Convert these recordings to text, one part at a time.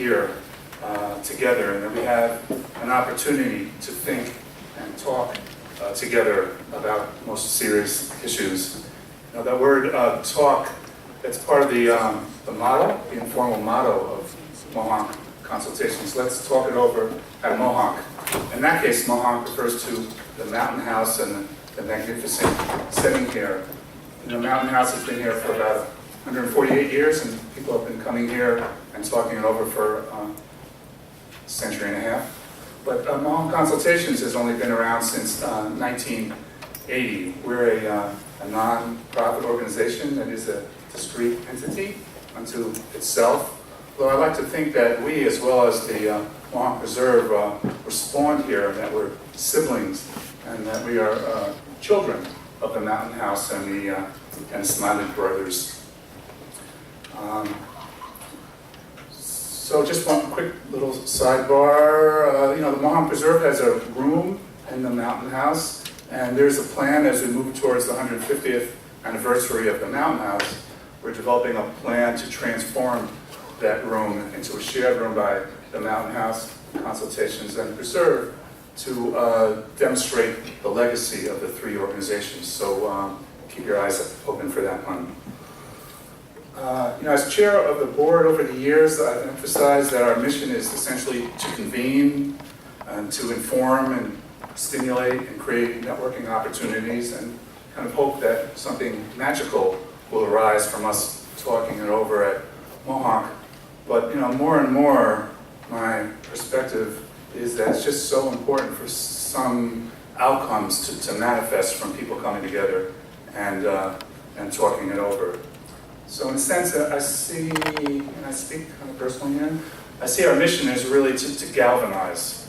here together, and that we have an opportunity to think and talk together about most serious issues. Now, that word talk, that's part of the motto, the informal motto of Mohonk Consultations. Let's talk it over at Mohonk. In that case, Mohonk refers to the mountain house and the magnificent setting here. The mountain house has been here for about 148 years, and people have been coming here and talking it over for a century and a half. But Mohonk Consultations has only been around since 1980. We're a non-profit organization that is a discrete entity unto itself. Though I like to think that we, as well as the Mohonk Reserve, were spawned here, that we're siblings, and that we are children of the Mountain House and the Smiley brothers. So just one quick little sidebar. The Mohonk Reserve has a room in the Mountain House, and there's a plan as we move towards the 150th anniversary of the Mountain House. We're developing a plan to transform that room into a shared room by the Mountain House, Consultations, and Preserve to demonstrate the legacy of the three organizations. So keep your eyes open for that one. As chair of the board over the years, I've emphasized that our mission is essentially to convene and to inform and stimulate and create networking opportunities, and kind of hope that something magical will arise from us talking it over at Mohonk. But more and more, my perspective is that it's just so important for some outcomes to manifest from people coming together and talking it over. So in a sense, I see, and I speak kind of personally here, I see our mission is really to galvanize.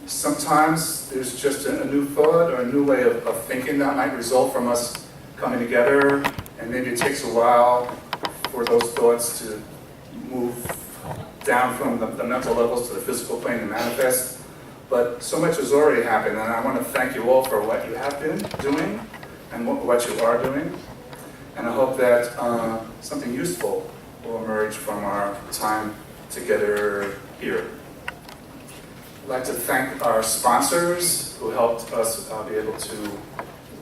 Sometimes there's just a new thought or a new way of thinking that might result from us coming together, and maybe it takes a while for those thoughts to move down from the mental levels to the physical plane and manifest. But so much has already happened, and I want to thank you all for what you have been doing and what you are doing. And I hope that something useful will emerge from our time together here. I'd like to thank our sponsors who helped us be able to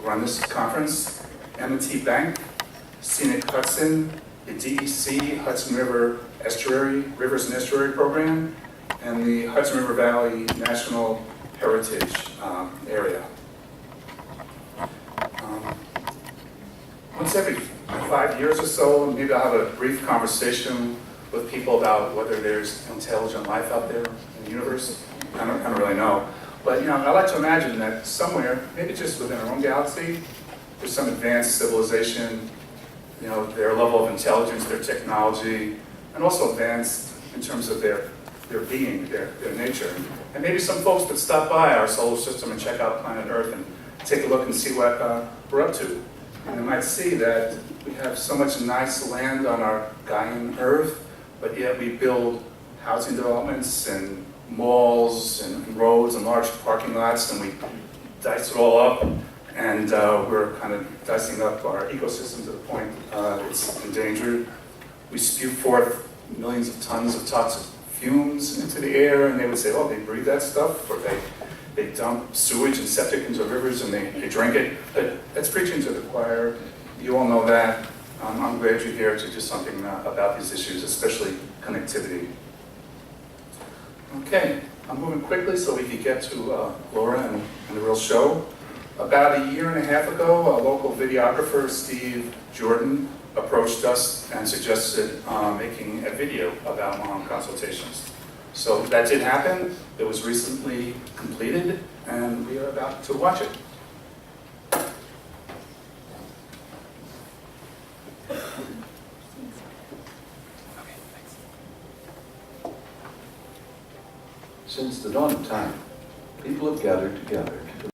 run this conference: M&T Bank, Scenic Hudson, the DEC Hudson River Rivers and Estuary Program, and the Hudson River Valley National Heritage Area. Once every 5 years or so, maybe I'll have a brief conversation with people about whether there's intelligent life out there in the universe. I don't really know. But I like to imagine that somewhere, maybe just within our own galaxy, there's some advanced civilization, their level of intelligence, their technology, and also advanced in terms of their being, their nature. And maybe some folks would stop by our solar system and check out planet Earth and take a look and see what we're up to. And they might see that we have so much nice land on our Gaian Earth, but yet we build housing developments and malls and roads and large parking lots, and we dice it all up, and we're kind of dicing up our ecosystem to the point it's endangered. We spew forth millions of tons of toxic fumes into the air, and they would say, oh, they breathe that stuff, or they dump sewage and septic into rivers and they drink it. But that's preaching to the choir. You all know that. I'm glad you're here to do something about these issues, especially connectivity. Okay, I'm moving quickly so we can get to Laura and the real show. About a year and a half ago, a local videographer, Steve Jordan, approached us and suggested making a video about Mohonk Consultations. So that did happen. It was recently completed, and we are about to watch it. Since the dawn of time, people have gathered together